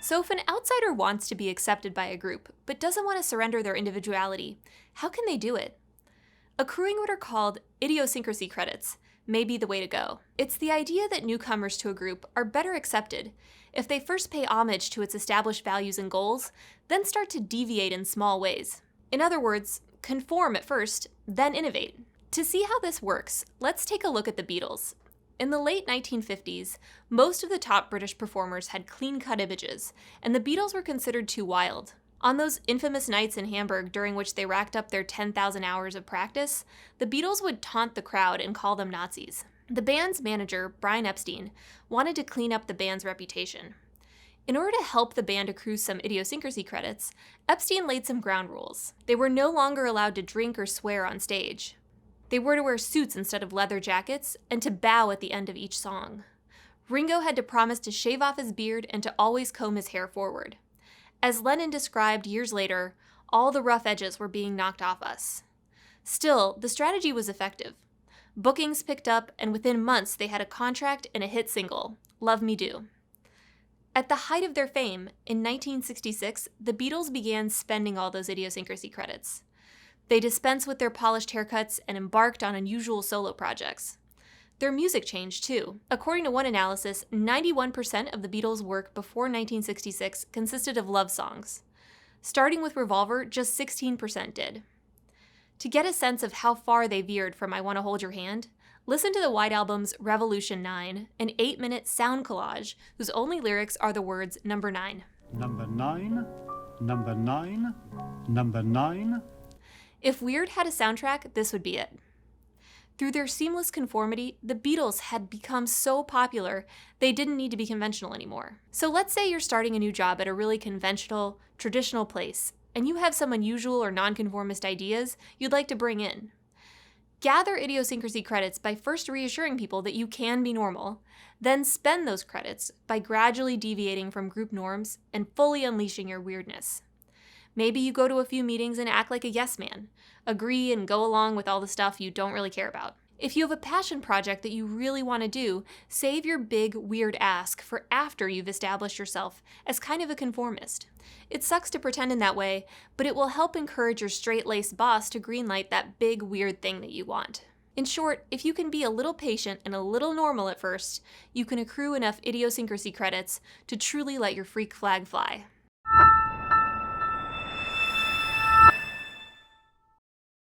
So if an outsider wants to be accepted by a group, but doesn't want to surrender their individuality, how can they do it? Accruing what are called idiosyncrasy credits may be the way to go. It's the idea that newcomers to a group are better accepted if they first pay homage to its established values and goals, then start to deviate in small ways. In other words, conform at first, then innovate. To see how this works, let's take a look at the Beatles. In the late 1950s, most of the top British performers had clean-cut images, and the Beatles were considered too wild. On those infamous nights in Hamburg during which they racked up their 10,000 hours of practice, the Beatles would taunt the crowd and call them Nazis. The band's manager, Brian Epstein, wanted to clean up the band's reputation. In order to help the band accrue some idiosyncrasy credits, Epstein laid some ground rules. They were no longer allowed to drink or swear on stage. They were to wear suits instead of leather jackets, and to bow at the end of each song. Ringo had to promise to shave off his beard and to always comb his hair forward. As Lennon described years later, all the rough edges were being knocked off us. Still, the strategy was effective. Bookings picked up, and within months they had a contract and a hit single, Love Me Do. At the height of their fame, in 1966, the Beatles began spending all those idiosyncrasy credits. They dispensed with their polished haircuts and embarked on unusual solo projects. Their music changed, too. According to one analysis, 91% of the Beatles' work before 1966 consisted of love songs. Starting with Revolver, just 16% did. To get a sense of how far they veered from I Wanna Hold Your Hand, listen to the White Album's Revolution 9, an 8-minute sound collage whose only lyrics are the words number 9. Number 9, number 9, number 9. If Weird had a soundtrack, this would be it. Through their seamless conformity, the Beatles had become so popular, they didn't need to be conventional anymore. So let's say you're starting a new job at a really conventional, traditional place, and you have some unusual or nonconformist ideas you'd like to bring in. Gather idiosyncrasy credits by first reassuring people that you can be normal, then spend those credits by gradually deviating from group norms and fully unleashing your weirdness. Maybe you go to a few meetings and act like a yes man, agree and go along with all the stuff you don't really care about. If you have a passion project that you really want to do, save your big, weird ask for after you've established yourself as kind of a conformist. It sucks to pretend in that way, but it will help encourage your straight-laced boss to greenlight that big, weird thing that you want. In short, if you can be a little patient and a little normal at first, you can accrue enough idiosyncrasy credits to truly let your freak flag fly.